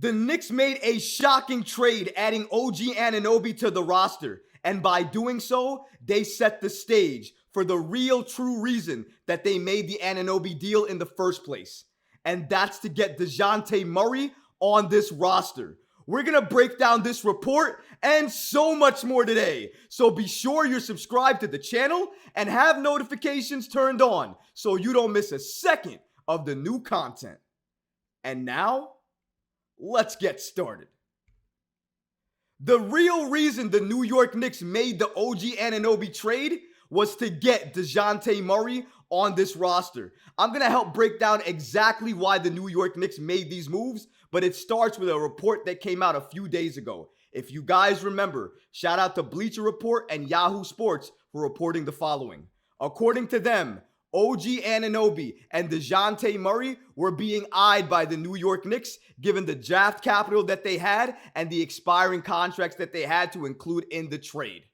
The Knicks made a shocking trade adding OG Anunoby to the roster, and by doing so, they set the stage for the real true reason that they made the Anunoby deal in the first place. And that's to get Dejounte Murray on this roster. We're going to break down this report and so much more today. So be sure you're subscribed to the channel and have notifications turned on so you don't miss a second of the new content. And now, let's get started. The real reason the New York Knicks made the OG Anunoby trade was to get Dejounte Murray on this roster. I'm going to help break down exactly why the New York Knicks made these moves, but it starts with a report that came out a few days ago. If you guys remember, shout out to Bleacher Report and Yahoo Sports for reporting the following. According to them, OG Anunoby and Dejounte Murray were being eyed by the New York Knicks given the draft capital that they had and the expiring contracts that they had to include in the trade.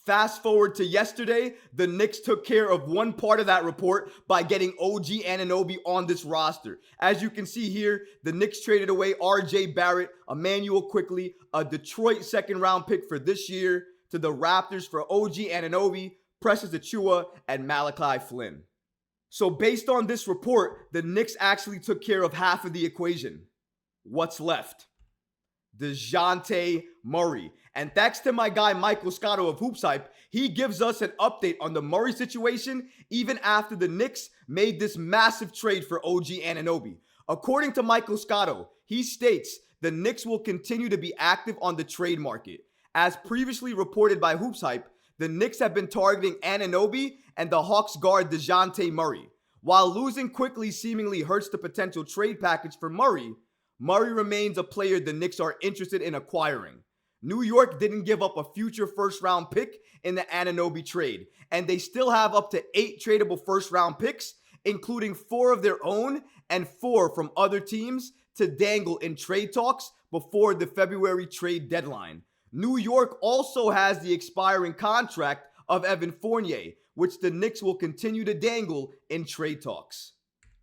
Fast forward to yesterday, the Knicks took care of one part of that report by getting OG Anunoby on this roster. As you can see here, the Knicks traded away RJ Barrett, Emmanuel Quickley, a Detroit second-round pick for this year, to the Raptors for OG Anunoby, Precious Achiuwa, and Malachi Flynn. So based on this report, the Knicks actually took care of half of the equation. What's left? Dejounte Murray. And thanks to my guy Michael Scotto of Hoops Hype, he gives us an update on the Murray situation even after the Knicks made this massive trade for OG Anunoby. According to Michael Scotto, he states the Knicks will continue to be active on the trade market. As previously reported by Hoops Hype, the Knicks have been targeting Anunoby and the Hawks guard Dejounte Murray. While losing quickly seemingly hurts the potential trade package for Murray, Murray remains a player the Knicks are interested in acquiring. New York didn't give up a future first-round pick in the Anunoby trade, and they still have up to 8 tradable first-round picks, including 4 of their own and 4 from other teams to dangle in trade talks before the February trade deadline. New York also has the expiring contract of Evan Fournier, which the Knicks will continue to dangle in trade talks.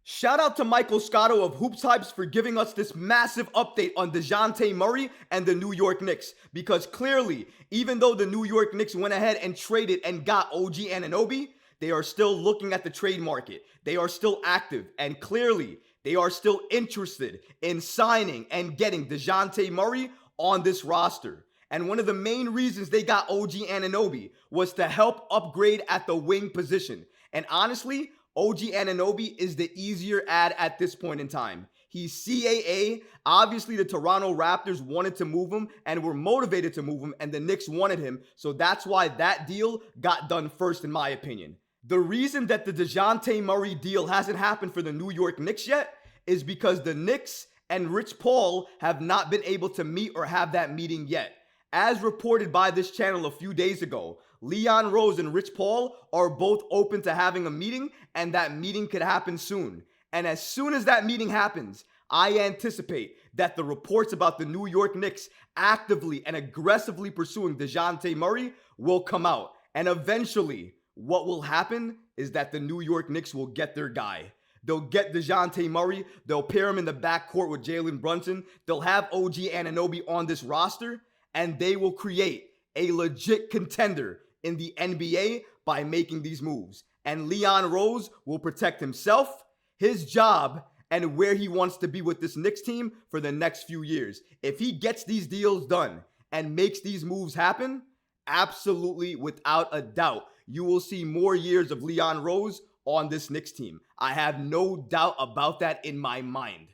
Shout out to Michael Scotto of Hoops Hypes for giving us this massive update on Dejounte Murray and the New York Knicks, because clearly, even though the New York Knicks went ahead and traded and got OG Anunoby, they are still looking at the trade market. They are still active, and clearly, they are still interested in signing and getting Dejounte Murray on this roster. And one of the main reasons they got OG Anunoby was to help upgrade at the wing position. And honestly, OG Anunoby is the easier add at this point in time. He's CAA. Obviously, the Toronto Raptors wanted to move him and were motivated to move him, and the Knicks wanted him. So that's why that deal got done first, in my opinion. The reason that the Dejounte Murray deal hasn't happened for the New York Knicks yet is because the Knicks and Rich Paul have not been able to meet or have that meeting yet. As reported by this channel a few days ago, Leon Rose and Rich Paul are both open to having a meeting, and that meeting could happen soon. And as soon as that meeting happens, I anticipate that the reports about the New York Knicks actively and aggressively pursuing Dejounte Murray will come out. And eventually, what will happen is that the New York Knicks will get their guy. They'll get Dejounte Murray. They'll pair him in the backcourt with Jalen Brunson. They'll have OG Anunoby on this roster, and they will create a legit contender in the NBA by making these moves. And Leon Rose will protect himself, his job, and where he wants to be with this Knicks team for the next few years. If he gets these deals done and makes these moves happen, absolutely, without a doubt, you will see more years of Leon Rose on this Knicks team. I have no doubt about that in my mind.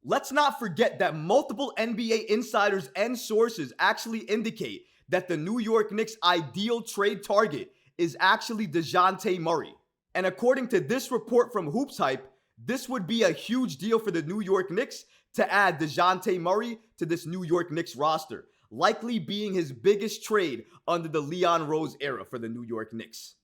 Let's not forget that multiple NBA insiders and sources actually indicate that the New York Knicks' ideal trade target is actually Dejounte Murray. And according to this report from Hoops Hype, this would be a huge deal for the New York Knicks to add Dejounte Murray to this New York Knicks roster, likely being his biggest trade under the Leon Rose era for the New York Knicks.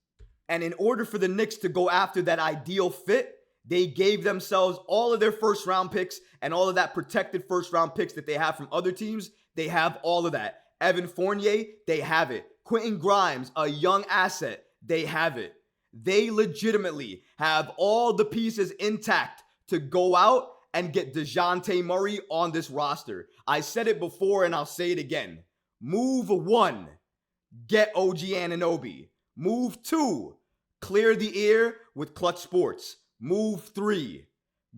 And in order for the Knicks to go after that ideal fit, they gave themselves all of their first-round picks and all of that protected first-round picks that they have from other teams. They have all of that. Evan Fournier, they have it. Quentin Grimes, a young asset, they have it. They legitimately have all the pieces intact to go out and get Dejounte Murray on this roster. I said it before and I'll say it again. Move 1, get OG Anunoby. Move 2, clear the air with Klutch Sports. Move 3,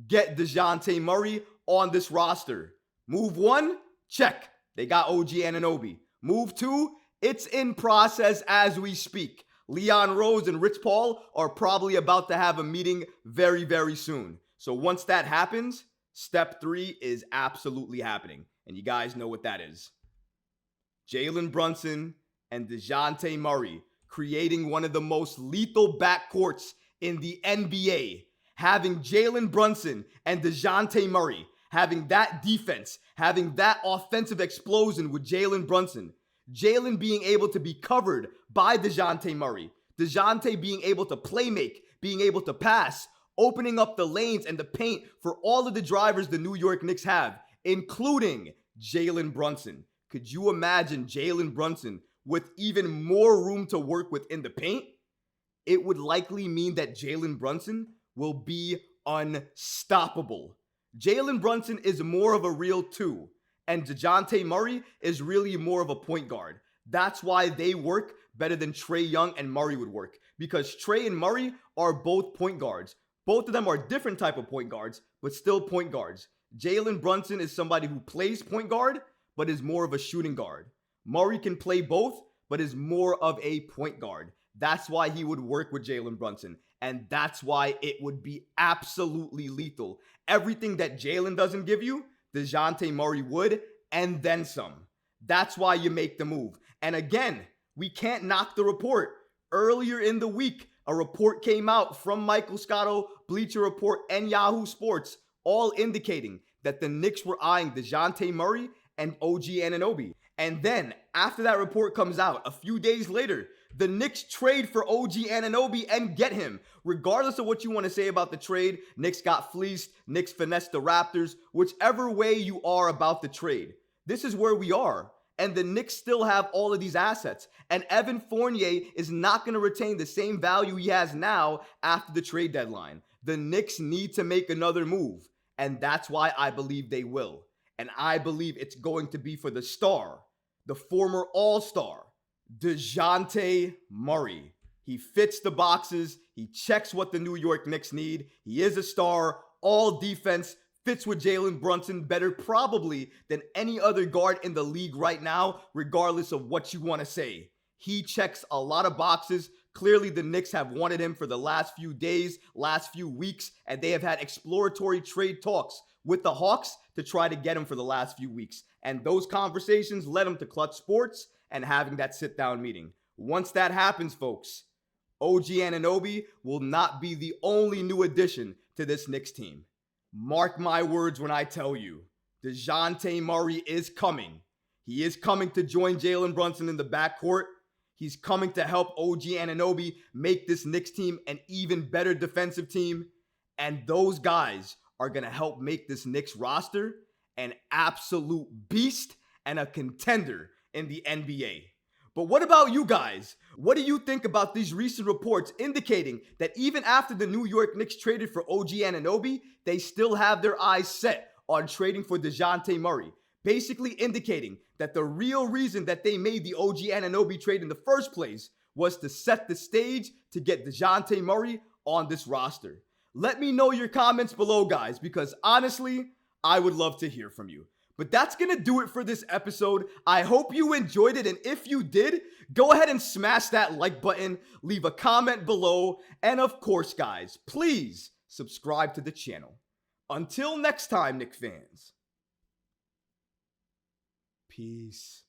get Dejounte Murray on this roster. Move 1, check. They got OG Anunoby. Move 2, it's in process as we speak. Leon Rose and Rich Paul are probably about to have a meeting very, very soon. So once that happens, step 3 is absolutely happening. And you guys know what that is. Jalen Brunson and Dejounte Murray creating one of the most lethal backcourts in the NBA. Having Jalen Brunson and Dejounte Murray, having that defense, having that offensive explosion with Jalen Brunson. Jalen being able to be covered by Dejounte Murray. Dejounte being able to play make, being able to pass, opening up the lanes and the paint for all of the drivers the New York Knicks have, including Jalen Brunson. Could you imagine Jalen Brunson with even more room to work with in the paint? It would likely mean that Jalen Brunson will be unstoppable. Jalen Brunson is more of a real 2, and Dejounte Murray is really more of a point guard. That's why they work better than Trae Young and Murray would work, because Trae and Murray are both point guards. Both of them are different type of point guards, but still point guards. Jalen Brunson is somebody who plays point guard, but is more of a shooting guard. Murray can play both, but is more of a point guard. That's why he would work with Jalen Brunson. And that's why it would be absolutely lethal. Everything that Jalen doesn't give you, Dejounte Murray would, and then some. That's why you make the move. And again, we can't knock the report. Earlier in the week, a report came out from Michael Scotto, Bleacher Report, and Yahoo Sports, all indicating that the Knicks were eyeing Dejounte Murray and OG Anunoby. And then, after that report comes out, a few days later, the Knicks trade for OG Anunoby and get him. Regardless of what you want to say about the trade, Knicks got fleeced, Knicks finessed the Raptors, whichever way you are about the trade. This is where we are. And the Knicks still have all of these assets. And Evan Fournier is not going to retain the same value he has now after the trade deadline. The Knicks need to make another move. And that's why I believe they will. And I believe it's going to be for the star, the former All-Star, Dejounte Murray. He fits the boxes. He checks what the New York Knicks need. He is a star, all defense, fits with Jalen Brunson better probably than any other guard in the league right now, regardless of what you want to say. He checks a lot of boxes. Clearly, the Knicks have wanted him for the last few days, last few weeks, and they have had exploratory trade talks with the Hawks to try to get him for the last few weeks. And those conversations led him to Klutch Sports and having that sit-down meeting. Once that happens, folks, OG Anunoby will not be the only new addition to this Knicks team. Mark my words when I tell you, Dejounte Murray is coming. He is coming to join Jalen Brunson in the backcourt. He's coming to help OG Anunoby make this Knicks team an even better defensive team. And those guys are going to help make this Knicks roster an absolute beast and a contender in the NBA. But what about you guys? What do you think about these recent reports indicating that even after the New York Knicks traded for OG Anunoby, they still have their eyes set on trading for Dejounte Murray? Basically indicating that the real reason that they made the OG Anunoby trade in the first place was to set the stage to get Dejounte Murray on this roster. Let me know your comments below, guys, because honestly, I would love to hear from you. But that's going to do it for this episode. I hope you enjoyed it. And if you did, go ahead and smash that like button, leave a comment below. And of course, guys, please subscribe to the channel. Until next time, Knicks fans. Peace.